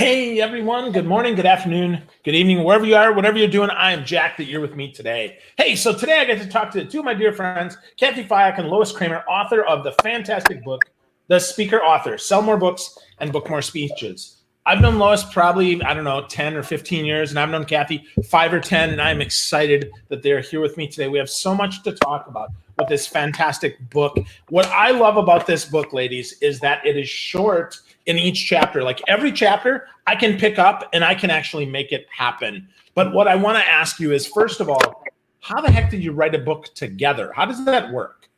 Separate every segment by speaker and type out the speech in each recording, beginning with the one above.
Speaker 1: Hey everyone, good morning, good afternoon, good evening, wherever you are, whatever you're doing. I am Jack, that you're with me today. Hey, so today I get to talk to two of my dear friends, Cathy Fyock and Lois Kramer, author of the fantastic book, The Speaker Author, Sell More Books and Book More Speeches. I've known Lois probably, 10 or 15 years, and I've known Cathy 5 or 10, and I'm excited that they're here with me today. We have so much to talk about with this fantastic book. What I love about this book, ladies, is that it is short in each chapter. Like every chapter I can pick up and I can actually make it happen. But what I want to ask you is, first of all, how the heck did you write a book together? How does that work?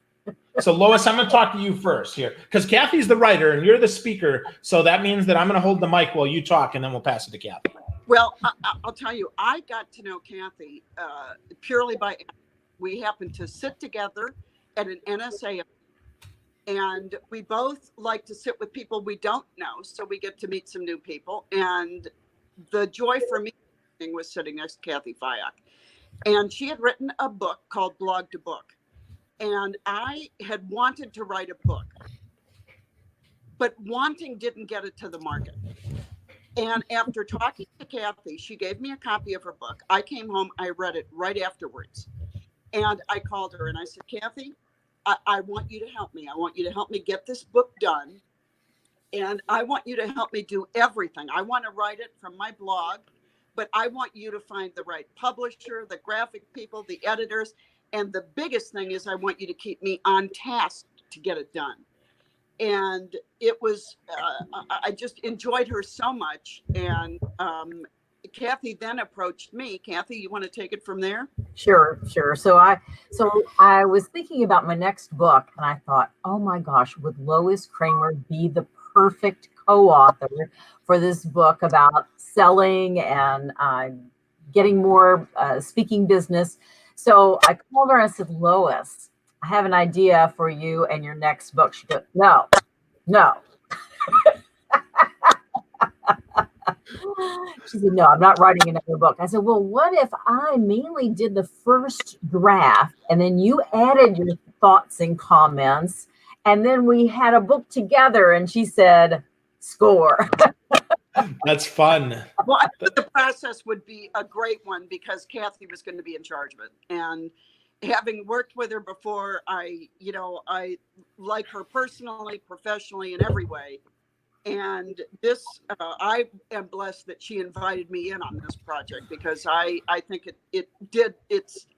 Speaker 1: So Lois, I'm going to talk to you first here, because Cathy's the writer and you're the speaker. So that means that I'm going to hold the mic while you talk, and then we'll pass it to Cathy.
Speaker 2: Well, I'll tell you, I got to know Cathy purely by, we happened to sit together at an NSA, and we both like to sit with people we don't know, so we get to meet some new people. And the joy for me was sitting next to Cathy Fyock, and she had written a book called Blog to Book. And I had wanted to write a book, but wanting didn't get it to the market. And after talking to Cathy, she gave me a copy of her book. I came home, I read it right afterwards. And I called her and I said, Cathy, I want you to help me. I want you to help me get this book done. And I want you to help me do everything. I want to write it from my blog, but I want you to find the right publisher, the graphic people, the editors. And the biggest thing is I want you to keep me on task to get it done. And it was, I just enjoyed her so much. And Cathy then approached me. Cathy, you want to take it from there?
Speaker 3: Sure. So I was thinking about my next book, and I thought, oh my gosh, would Lois Kramer be the perfect co-author for this book about selling and getting more speaking business? So I called her and I said, Lois, I have an idea for you and your next book. She goes, no. She said, no, I'm not writing another book. I said, well, what if I mainly did the first draft and then you added your thoughts and comments and then we had a book together? And she said, score.
Speaker 1: That's fun.
Speaker 2: Well, I think the process would be a great one because Cathy was going to be in charge of it. And having worked with her before, I like her personally, professionally, in every way. And this, I am blessed that she invited me in on this project because I think it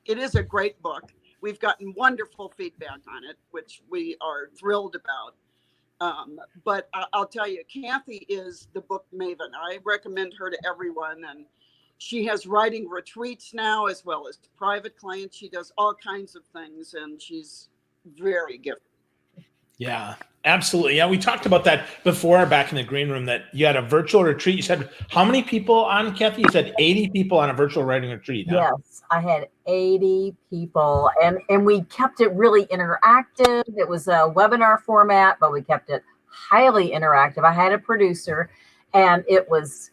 Speaker 2: is a great book. We've gotten wonderful feedback on it, which we are thrilled about. But I'll tell you, Cathy is the book maven. I recommend her to everyone. And she has writing retreats now, as well as private clients. She does all kinds of things, and she's very gifted.
Speaker 1: Yeah, absolutely. Yeah, we talked about that before back in the green room, that you had a virtual retreat. You said, how many people on, Cathy? You said 80 people on a virtual writing retreat. Huh?
Speaker 3: Yes, I had 80 people, and we kept it really interactive. It was a webinar format, but we kept it highly interactive. I had a producer, and it was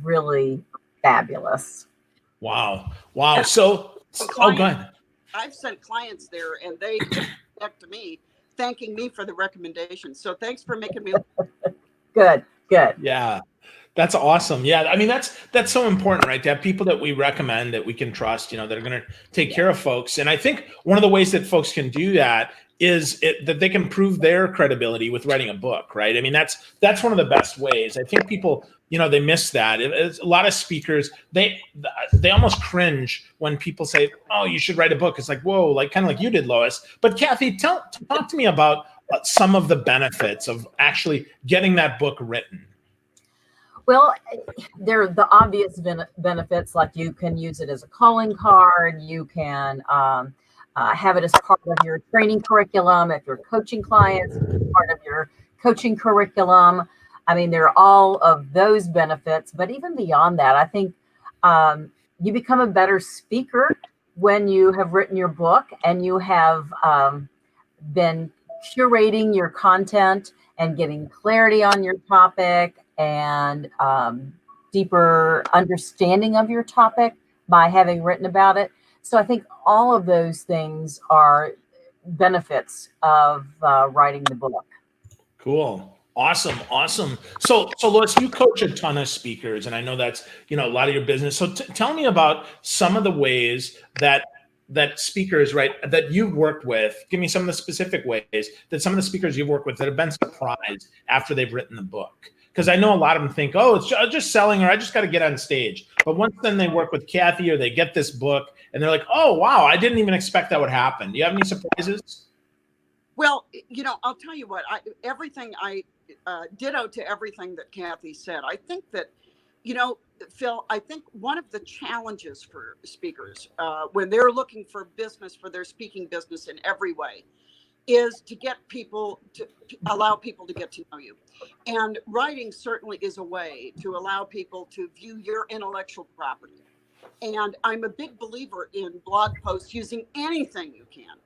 Speaker 3: really fabulous.
Speaker 1: Wow. So, go ahead.
Speaker 2: I've sent clients there, and they get back to me thanking me for the recommendation. So thanks for making me.
Speaker 3: Good.
Speaker 1: Yeah, that's awesome. Yeah, I mean, that's so important, right? To have people that we recommend, that we can trust, that are going to take care of folks. And I think one of the ways that folks can do that is that they can prove their credibility with writing a book, right? I mean, that's one of the best ways. I think people, they miss that. It's a lot of speakers, they almost cringe when people say, oh, you should write a book. It's like, whoa, like kind of like you did, Lois. But Cathy, talk to me about some of the benefits of actually getting that book written.
Speaker 3: Well, there are the obvious benefits, like you can use it as a calling card. You can have it as part of your training curriculum. If you're coaching clients, it's part of your coaching curriculum. I mean, there are all of those benefits. But even beyond that, I think you become a better speaker when you have written your book and you have been curating your content and getting clarity on your topic and deeper understanding of your topic by having written about it. So I think all of those things are benefits of writing the book.
Speaker 1: Cool. Awesome, awesome. So Lois, you coach a ton of speakers, and I know that's a lot of your business. So tell me about some of the ways that speakers, right, that you've worked with. Give me some of the specific ways that some of the speakers you've worked with that have been surprised after they've written the book. Because I know a lot of them think, oh, it's just selling, or I just got to get on stage. But once then they work with Cathy, or they get this book, and they're like, oh wow, I didn't even expect that would happen. Do you have any surprises?
Speaker 2: Well, I'll tell you what, ditto to everything that Cathy said. I think that, Phil, I think one of the challenges for speakers when they're looking for business, for their speaking business in every way, is to get people to allow people to get to know you. And writing certainly is a way to allow people to view your intellectual property. And I'm a big believer in blog posts, using anything you can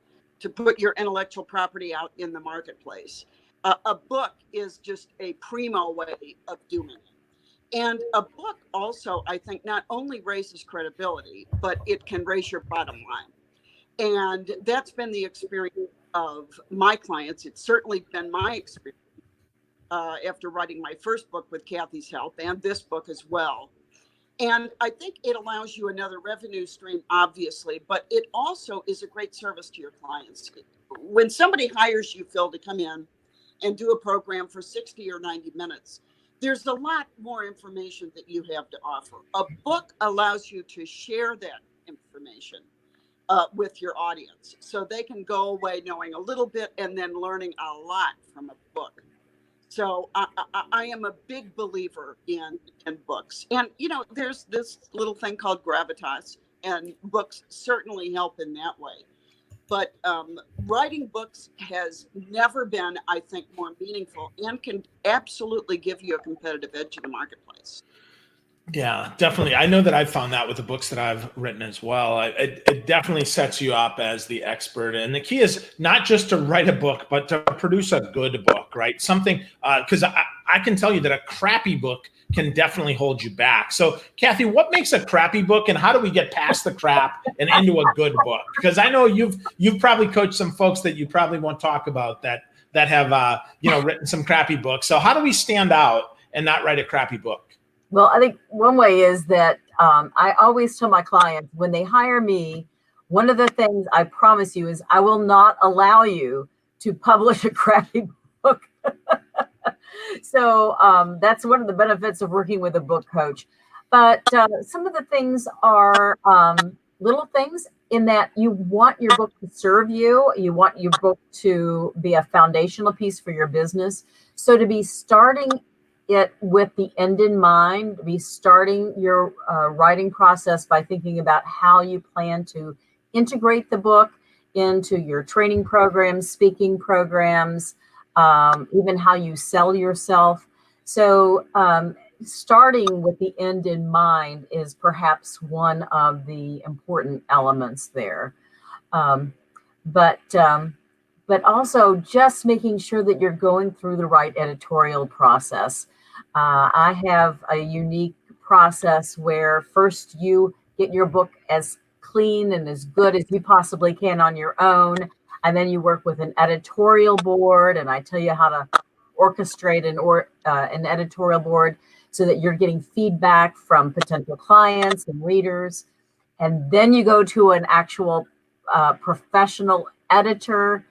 Speaker 2: to put your intellectual property out in the marketplace. A book is just a primo way of doing it. And a book also, I think, not only raises credibility, but it can raise your bottom line. And that's been the experience of my clients. It's certainly been my experience after writing my first book with Cathy's help, and this book as well. And I think it allows you another revenue stream, obviously, but it also is a great service to your clients. When somebody hires you, Phil, to come in and do a program for 60 or 90 minutes, there's a lot more information that you have to offer. A book allows you to share that information with your audience, so they can go away knowing a little bit and then learning a lot from a book. So I am a big believer in books. And, there's this little thing called gravitas, and books certainly help in that way. But writing books has never been, I think, more meaningful, and can absolutely give you a competitive edge in the marketplace.
Speaker 1: Yeah, definitely. I know that I've found that with the books that I've written as well. It definitely sets you up as the expert. And the key is not just to write a book, but to produce a good book, right? Something, because I can tell you that a crappy book can definitely hold you back. So, Cathy, what makes a crappy book, and how do we get past the crap and into a good book? Because I know you've probably coached some folks that you probably won't talk about that have written some crappy books. So how do we stand out and not write a crappy book?
Speaker 3: Well, I think one way is that I always tell my clients when they hire me, one of the things I promise you is I will not allow you to publish a crappy book. So that's one of the benefits of working with a book coach. But some of the things are little things in that you want your book to serve you. You want your book to be a foundational piece for your business. So to be starting it with the end in mind, be starting your writing process by thinking about how you plan to integrate the book into your training programs, speaking programs, even how you sell yourself. So starting with the end in mind is perhaps one of the important elements there. But also just making sure that you're going through the right editorial process. I have a unique process where first you get your book as clean and as good as you possibly can on your own. And then you work with an editorial board, and I tell you how to orchestrate an editorial board so that you're getting feedback from potential clients and readers. And then you go to an actual professional editor,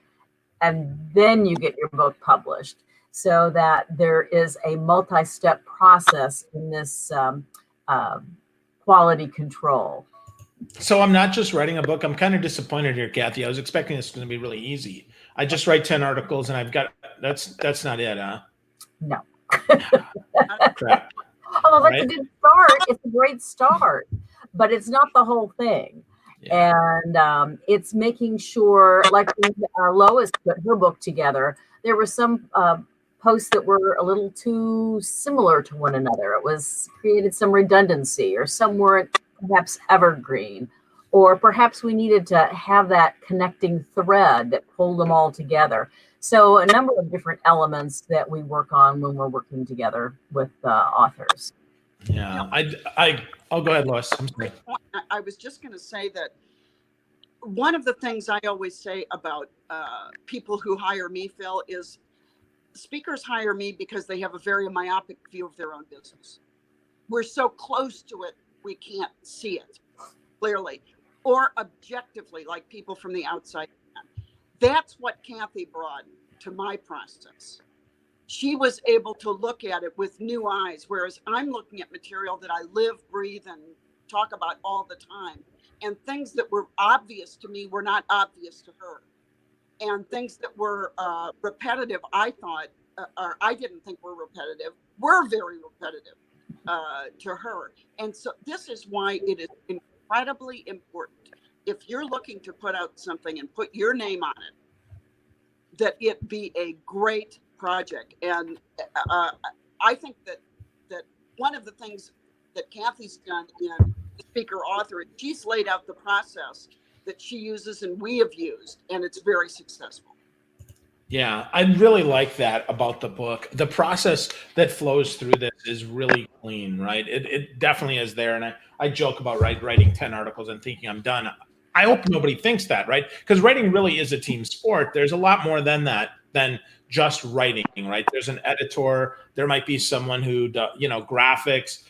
Speaker 3: and then you get your book published, so that there is a multi-step process in this quality control.
Speaker 1: So I'm not just writing a book. I'm kind of disappointed here, Cathy. I was expecting this going to be really easy. I just write 10 articles and I've got, that's not it, huh?
Speaker 3: No.
Speaker 1: Crap.
Speaker 3: Although that's a good start. It's a great start, but it's not the whole thing. Yeah. And it's making sure, like when Lois put her book together, there were some posts that were a little too similar to one another. It was created some redundancy, or some weren't perhaps evergreen, or perhaps we needed to have that connecting thread that pulled them all together. So a number of different elements that we work on when we're working together with authors.
Speaker 1: Yeah, I'll go ahead, Lois. I'm sorry.
Speaker 2: I was just going to say that one of the things I always say about people who hire me, Phil, is speakers hire me because they have a very myopic view of their own business. We're so close to it, we can't see it clearly or objectively, like people from the outside can. That's what Cathy brought to my process. She was able to look at it with new eyes, whereas I'm looking at material that I live, breathe, and talk about all the time. And things that were obvious to me were not obvious to her. And things that were repetitive, I thought, or I didn't think were repetitive, were very repetitive to her. And so this is why it is incredibly important, if you're looking to put out something and put your name on it, that it be a great project. And I think that one of the things that Cathy's done in Speaker Author, she's laid out the process that she uses and we have used, and it's very successful.
Speaker 1: Yeah, I really like that about the book. The process that flows through this is really clean, right? It definitely is there. And I joke about writing 10 articles and thinking I'm done. I hope nobody thinks that, right? Because writing really is a team sport. There's a lot more than that, than just writing, right? There's an editor. There might be someone who, graphics.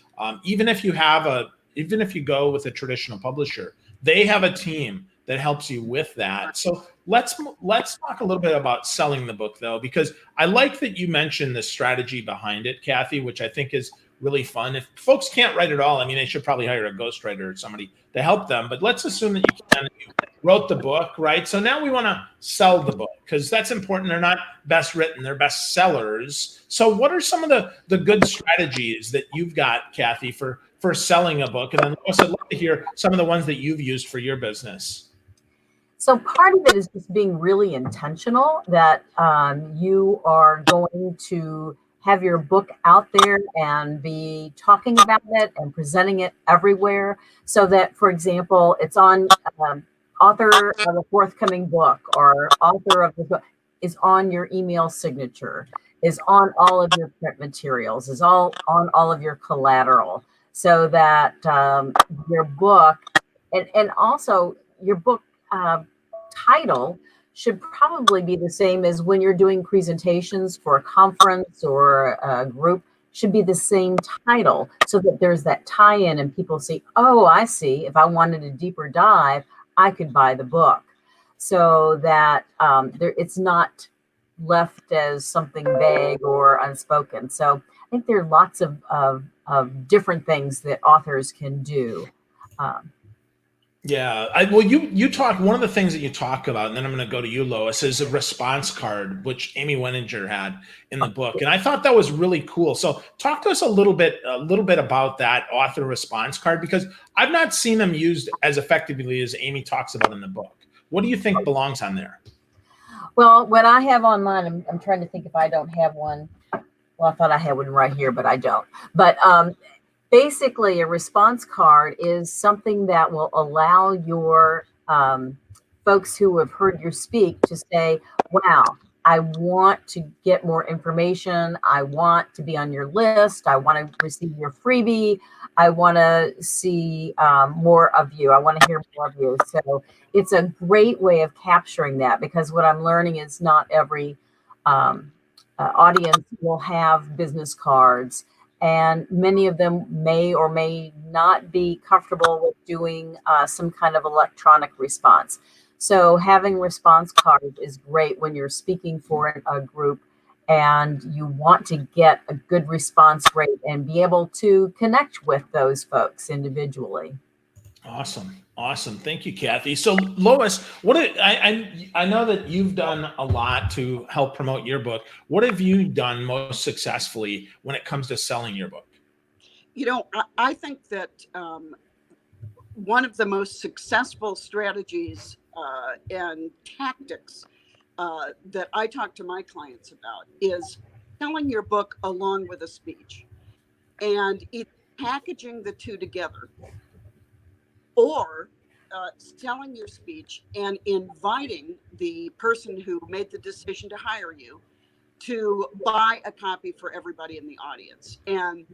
Speaker 1: Even if you go with a traditional publisher, they have a team that helps you with that. So let's talk a little bit about selling the book, though, because I like that you mentioned the strategy behind it, Cathy, which I think is really fun. If folks can't write at all, I mean, they should probably hire a ghostwriter or somebody to help them. But let's assume that you wrote the book, right? So now we want to sell the book because that's important. They're not best written, they're best sellers. So what are some of the good strategies that you've got, Cathy, for selling a book? And then Lois, I'd love to hear some of the ones that you've used for your business.
Speaker 3: So part of it is just being really intentional that you are going to have your book out there and be talking about it and presenting it everywhere. So that, for example, it's on author of a forthcoming book or author of the book is on your email signature, is on all of your print materials, is all on all of your collateral, so that your book and also your book title should probably be the same as when you're doing presentations for a conference or a group, should be the same title so that there's that tie-in and people see, oh, I see. If I wanted a deeper dive, I could buy the book, so that it's not left as something vague or unspoken. So I think there are lots of different things that authors can do.
Speaker 1: Yeah, you talk, one of the things that you talk about, and then I'm going to go to you, Lois, is a response card, which Amy Wenninger had in the book. And I thought that was really cool. So talk to us a little bit about that author response card, because I've not seen them used as effectively as Amy talks about in the book. What do you think belongs on there?
Speaker 3: Well, what I have on mine, I'm trying to think if I don't have one. Well, I thought I had one right here, but I don't. But basically, a response card is something that will allow your folks who have heard you speak to say, wow, I want to get more information. I want to be on your list. I want to receive your freebie. I want to see more of you. I want to hear more of you. So it's a great way of capturing that, because what I'm learning is not every audience will have business cards. And many of them may or may not be comfortable with doing some kind of electronic response. So having response cards is great when you're speaking for a group and you want to get a good response rate and be able to connect with those folks individually.
Speaker 1: Awesome. Thank you, Cathy. So Lois, I know that you've done a lot to help promote your book. What have you done most successfully when it comes to selling your book?
Speaker 2: I think that one of the most successful strategies and tactics that I talk to my clients about is selling your book along with a speech, and either packaging the two together, or selling your speech and inviting the person who made the decision to hire you to buy a copy for everybody in the audience. And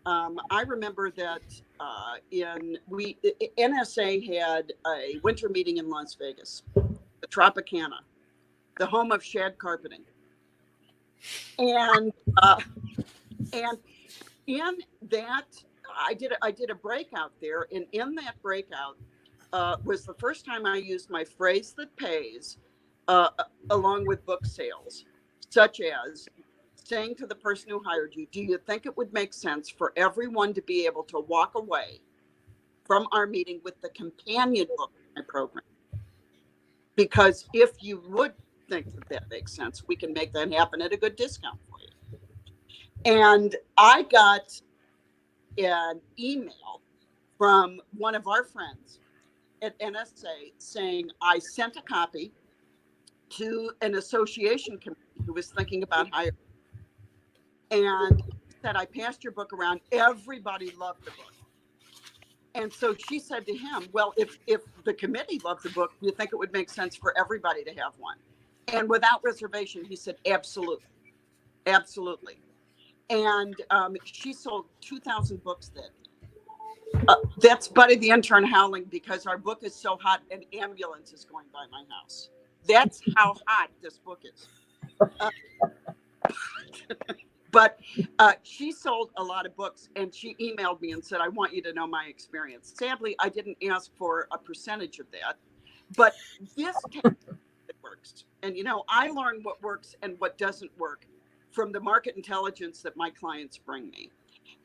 Speaker 2: I remember that NSA had a winter meeting in Las Vegas, the Tropicana, the home of shag carpeting. And and in that, I did a breakout there, and in that breakout was the first time I used my phrase that pays, along with book sales, such as saying to the person who hired you, do you think it would make sense for everyone to be able to walk away from our meeting with the companion book in my program? Because if you would think that that makes sense, we can make that happen at a good discount for you. And I got an email from one of our friends at NSA saying, I sent a copy to an association committee who was thinking about hiring, and said, I passed your book around. Everybody loved the book. And so she said to him, well, if the committee loved the book, do you think it would make sense for everybody to have one? And without reservation, he said, absolutely. Absolutely. And she sold 2,000 books that day. That's Buddy the intern howling because our book is so hot an ambulance is going by my house. That's how hot this book is. But she sold a lot of books, and she emailed me and said, I want you to know my experience. Sadly, I didn't ask for a percentage of that, but this works. And, I learn what works and what doesn't work from the market intelligence that my clients bring me.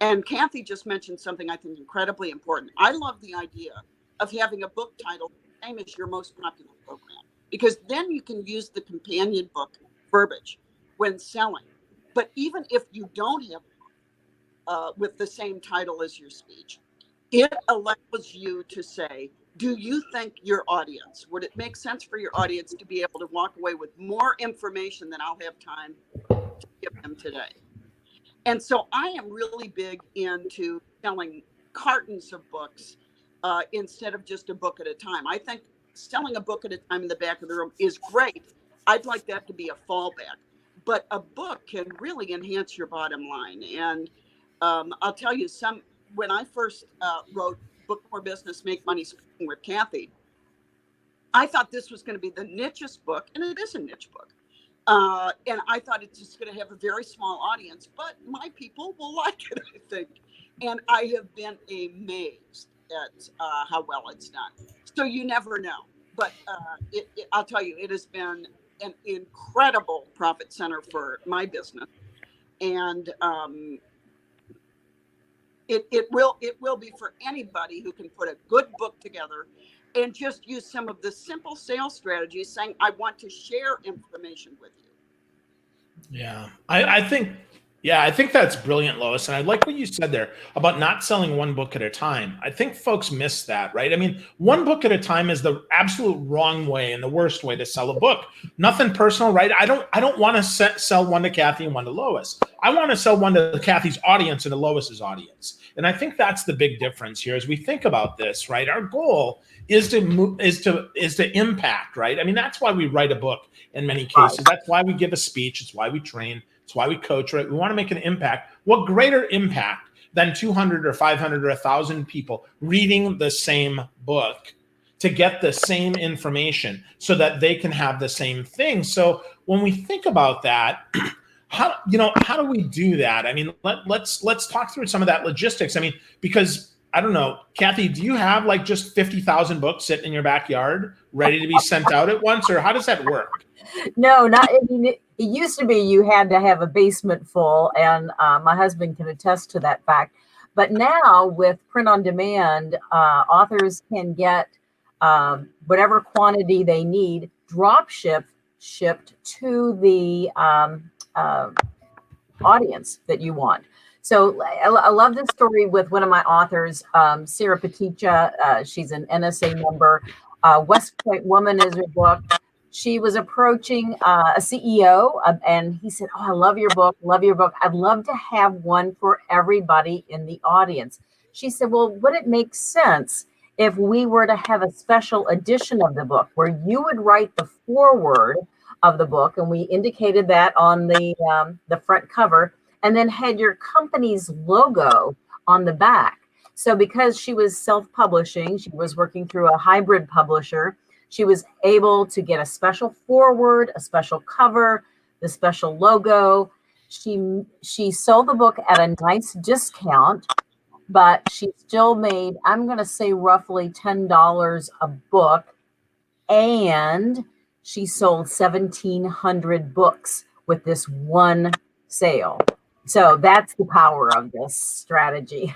Speaker 2: And Cathy just mentioned something I think incredibly important. I love the idea of having a book title the same as your most popular program, because then you can use the companion book verbiage when selling. But even if you don't have a book with the same title as your speech, it allows you to say, do you think your audience, would it make sense for your audience to be able to walk away with more information than I'll have time to give them today? And so I am really big into selling cartons of books instead of just a book at a time. I think selling a book at a time in the back of the room is great. I'd like that to be a fallback. But a book can really enhance your bottom line. And I'll tell you, when I first wrote Book More Business, Make Money Speaking with Cathy, I thought this was going to be the nichest book, and it is a niche book. And I thought it's just going to have a very small audience, but my people will like it, I think. And I have been amazed at how well it's done. So you never know. But I'll tell you, it has been an incredible profit center for my business. And it will be for anybody who can put a good book together and just use some of the simple sales strategies, saying, I want to share information with you.
Speaker 1: Yeah, I think that's brilliant, Lois. And I like what you said there about not selling one book at a time. I think folks miss that, right? I mean, one book at a time is the absolute wrong way and the worst way to sell a book. Nothing personal, right? I don't want to sell one to Cathy and one to Lois. I want to sell one to Cathy's audience and to Lois's audience. And I think that's the big difference here as we think about this, right? Our goal is to impact, right? I mean, that's why we write a book in many cases. That's why we give a speech. It's why we train. It's why we coach, right? We want to make an impact. What greater impact than 200 or 500 or 1,000 people reading the same book to get the same information so that they can have the same thing? So when we think about that, how do we do that? I mean, let's talk through some of that logistics. I mean, because I don't know, Cathy, do you have like just 50,000 books sitting in your backyard ready to be sent out at once, or how does that work?
Speaker 3: No, not. I mean, it used to be you had to have a basement full, and my husband can attest to that fact. But now with print on demand, authors can get whatever quantity they need drop shipped to the audience that you want. So I love this story with one of my authors, Sarah Peticha. She's an NSA member. West Point Woman is her book. She was approaching a CEO, and he said, "Oh, I love your book. Love your book. I'd love to have one for everybody in the audience." She said, "Well, would it make sense if we were to have a special edition of the book where you would write the foreword of the book?" And we indicated that on the front cover, and then had your company's logo on the back. So because she was self-publishing, she was working through a hybrid publisher, she was able to get a special foreword, a special cover, the special logo. She sold the book at a nice discount, but she still made, I'm going to say, roughly $10 a book, and she sold 1,700 books with this one sale. So that's the power of this strategy.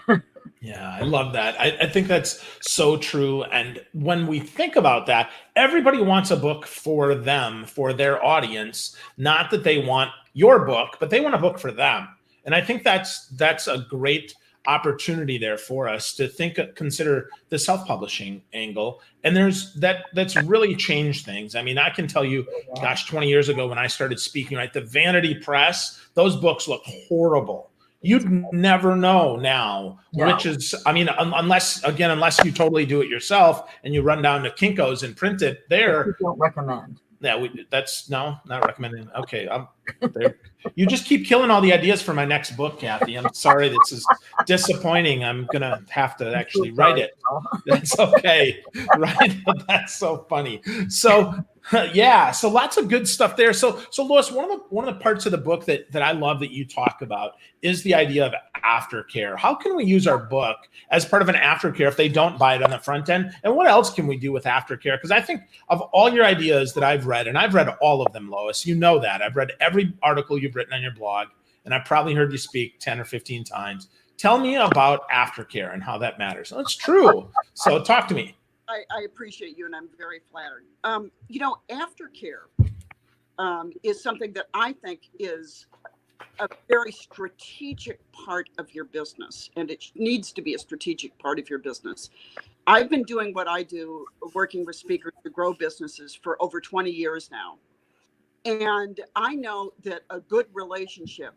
Speaker 1: Yeah, I love that. I think that's so true. And when we think about that, everybody wants a book for them, for their audience, not that they want your book, but they want a book for them. And I think that's a great opportunity there for us to consider the self-publishing angle. And that's really changed things. I mean, I can tell you, gosh, 20 years ago when I started speaking, right, the vanity press, those books look horrible. You'd never know now, which is, I mean, unless you totally do it yourself and you run down to Kinko's and print it there.
Speaker 3: Don't recommend.
Speaker 1: Yeah, not recommending. Okay, there. You just keep killing all the ideas for my next book, Kathy. I'm sorry, this is disappointing. I'm gonna have to actually write it. That's okay, right? That's so funny. So, yeah, so lots of good stuff there. So Lois, one of the parts of the book that I love that you talk about is the idea of aftercare. How can we use our book as part of an aftercare if they don't buy it on the front end? And what else can we do with aftercare? Because I think of all your ideas that I've read, and I've read all of them, Lois, you know that. I've read every article you've written on your blog, and I've probably heard you speak 10 or 15 times. Tell me about aftercare and how that matters. Well, it's true. So talk to me.
Speaker 2: I appreciate you, and I'm very flattered. Aftercare is something that I think is a very strategic part of your business, and it needs to be a strategic part of your business. I've been doing what I do, working with speakers to grow businesses for over 20 years now. And I know that a good relationship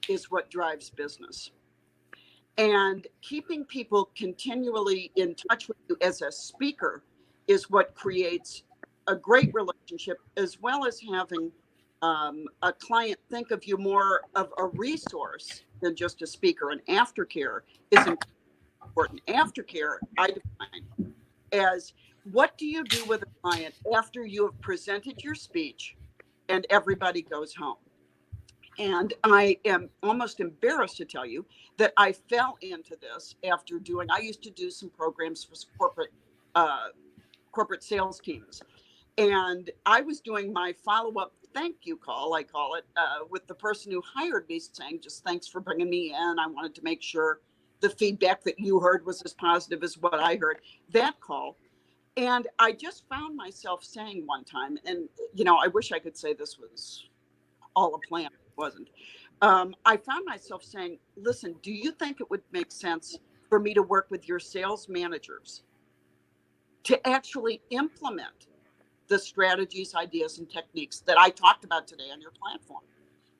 Speaker 2: is what drives business. And keeping people continually in touch with you as a speaker is what creates a great relationship, as well as having a client think of you more of a resource than just a speaker. And aftercare is important. Aftercare, I define as, what do you do with a client after you have presented your speech and everybody goes home? And I am almost embarrassed to tell you that I fell into this after I used to do some programs for corporate sales teams. And I was doing my follow-up thank you call, I call it, with the person who hired me, saying, just thanks for bringing me in. I wanted to make sure the feedback that you heard was as positive as what I heard. That call. And I just found myself saying one time, and, I wish I could say this was all a plan. Wasn't. I found myself saying, listen, do you think it would make sense for me to work with your sales managers to actually implement the strategies, ideas, and techniques that I talked about today on your platform?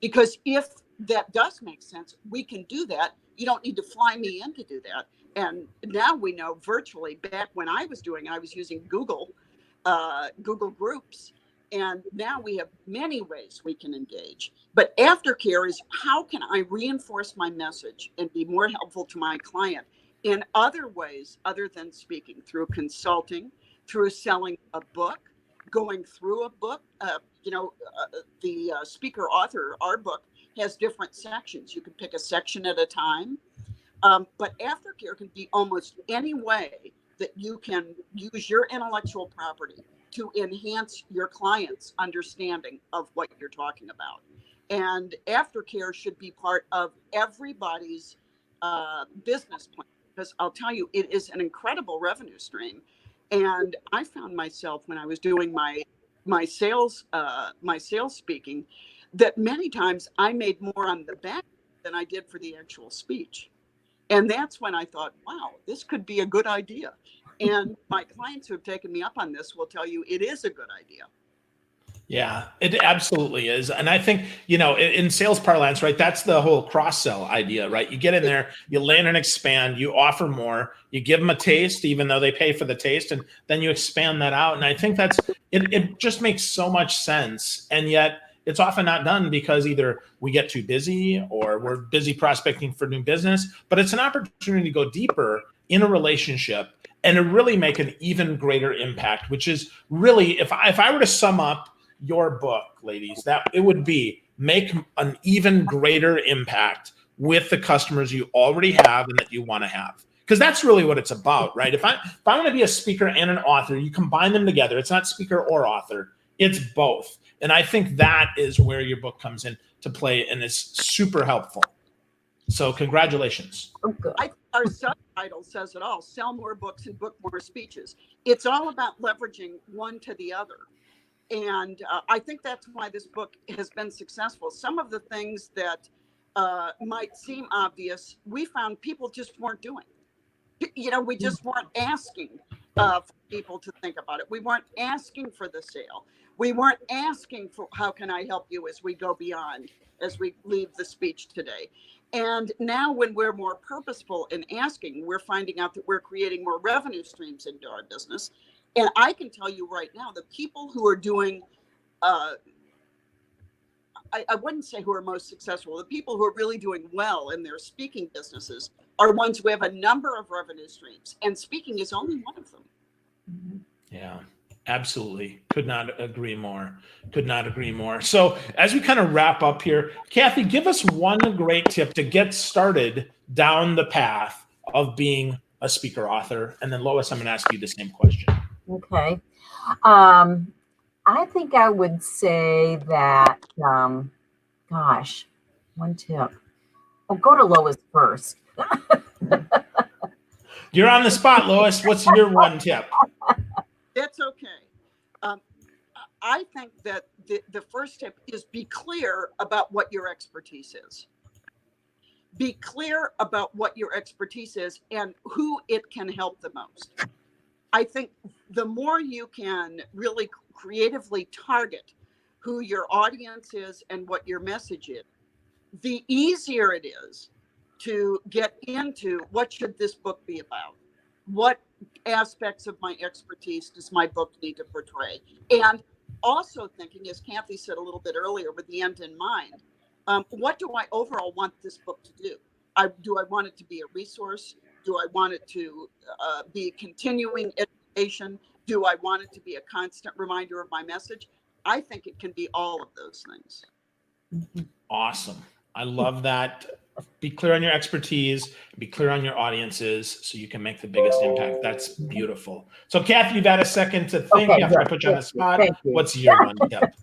Speaker 2: Because if that does make sense, we can do that. You don't need to fly me in to do that. And now we know virtually, back when I was doing it, I was using Google Groups. And now we have many ways we can engage. But aftercare is, how can I reinforce my message and be more helpful to my client in other ways other than speaking, through consulting, through selling a book, going through a book. The speaker author, our book, has different sections. You can pick a section at a time. But aftercare can be almost any way that you can use your intellectual property to enhance your client's understanding of what you're talking about. And aftercare should be part of everybody's business plan, because I'll tell you, it is an incredible revenue stream. And I found myself, when I was doing my sales speaking, that many times I made more on the back than I did for the actual speech. And that's when I thought, wow, this could be a good idea. And my clients who have taken me up on this will tell you it is a good idea.
Speaker 1: Yeah, it absolutely is. And I think, in sales parlance, right, that's the whole cross-sell idea, right? You get in there, you land and expand, you offer more, you give them a taste, even though they pay for the taste, and then you expand that out. And I think it just makes so much sense. And yet it's often not done because either we get too busy or we're busy prospecting for new business, but it's an opportunity to go deeper in a relationship and to really make an even greater impact, which is really, if I were to sum up your book, ladies, that it would be make an even greater impact with the customers you already have and that you want to have. Because that's really what it's about, right? If I want to be a speaker and an author, you combine them together. It's not speaker or author, it's both. And I think that is where your book comes in to play and is super helpful. So congratulations.
Speaker 2: Our subtitle says it all: sell more books and book more speeches. It's all about leveraging one to the other. And I think that's why this book has been successful. Some of the things that might seem obvious, we found people just weren't doing. We just weren't asking for people to think about it. We weren't asking for the sale. We weren't asking for how can I help you as we go beyond, as we leave the speech today. And now when we're more purposeful in asking, we're finding out that we're creating more revenue streams into our business. And I can tell you right now, the people who are doing, I wouldn't say who are most successful, the people who are really doing well in their speaking businesses are ones who have a number of revenue streams. And speaking is only one of them.
Speaker 1: Yeah. Absolutely. Could not agree more. Could not agree more. So as we kind of wrap up here, Cathy, give us one great tip to get started down the path of being a speaker author. And then Lois, I'm going to ask you the same question.
Speaker 3: Okay. I think I would say that, one tip. I'll go to Lois first.
Speaker 1: You're on the spot, Lois. What's your one tip?
Speaker 2: That's okay. I think that the first tip is be clear about what your expertise is. Be clear about what your expertise is and who it can help the most. I think the more you can really creatively target who your audience is and what your message is, the easier it is to get into what should this book be about? What aspects of my expertise does my book need to portray? And also thinking, as Cathy said a little bit earlier, with the end in mind, what do I overall want this book to do? Do I want it to be a resource? Do I want it to be continuing education? Do I want it to be a constant reminder of my message? I think it can be all of those things.
Speaker 1: Awesome. I love that. Be clear on your expertise, be clear on your audiences so you can make the biggest impact. That's beautiful. So Cathy, you've had a second to think after I put you on the spot. What's your one tip?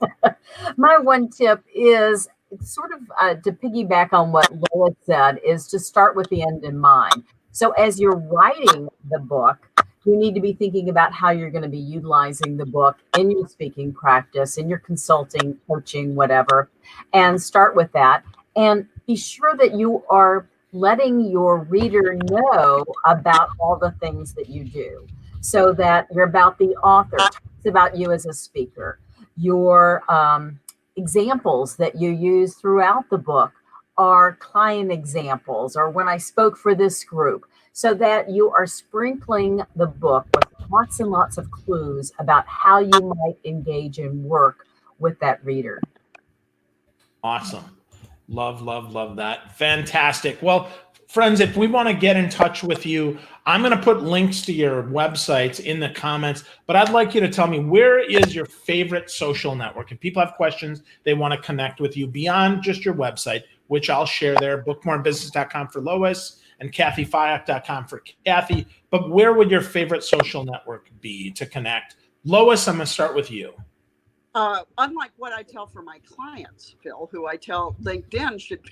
Speaker 3: My one tip is sort of to piggyback on what Lois said, is to start with the end in mind. So as you're writing the book, you need to be thinking about how you're going to be utilizing the book in your speaking practice, in your consulting, coaching, whatever, and start with that. And be sure that you are letting your reader know about all the things that you do, so that you're about the author, talks about you as a speaker, your examples that you use throughout the book are client examples, or when I spoke for this group, so that you are sprinkling the book with lots and lots of clues about how you might engage and work with that reader.
Speaker 1: Awesome. Love, love, love that. Fantastic. Well, friends, if we want to get in touch with you, I'm going to put links to your websites in the comments, but I'd like you to tell me, where is your favorite social network? If people have questions, they want to connect with you beyond just your website, which I'll share there, bookmorebusiness.com for Lois and CathyFyock.com for Cathy. But where would your favorite social network be to connect? Lois, I'm going to start with you.
Speaker 2: Unlike what I tell for my clients, Phil, who I tell LinkedIn should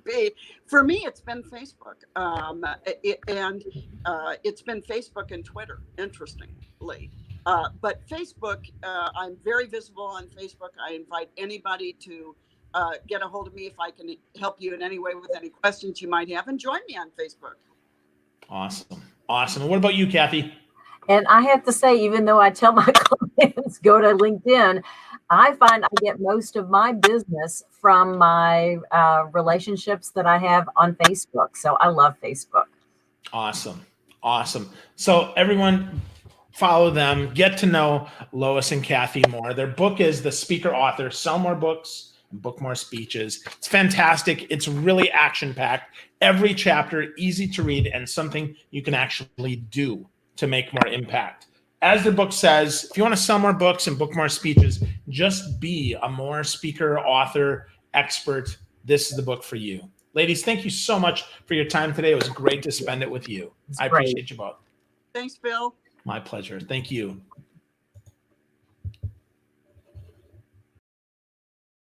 Speaker 2: be, for me, it's been Facebook. It's been Facebook and Twitter, interestingly. But Facebook, I'm very visible on Facebook. I invite anybody to get a hold of me if I can help you in any way with any questions you might have, and join me on Facebook.
Speaker 1: Awesome. Awesome. And what about you, Cathy?
Speaker 3: And I have to say, even though I tell my clients go to LinkedIn, I find I get most of my business from my relationships that I have on Facebook. So I love Facebook.
Speaker 1: Awesome. Awesome. So everyone follow them, get to know Lois and Cathy more. Their book is The Speaker Author, Sell More Books and Book More Speeches. It's fantastic. It's really action-packed. Every chapter, easy to read, and something you can actually do to make more impact. As the book says, if you want to sell more books and book more speeches, just be a more speaker, author, expert, this is the book for you. Ladies, thank you so much for your time today. It was great to spend it with you. I appreciate you both.
Speaker 2: Thanks, Bill.
Speaker 1: My pleasure. Thank you.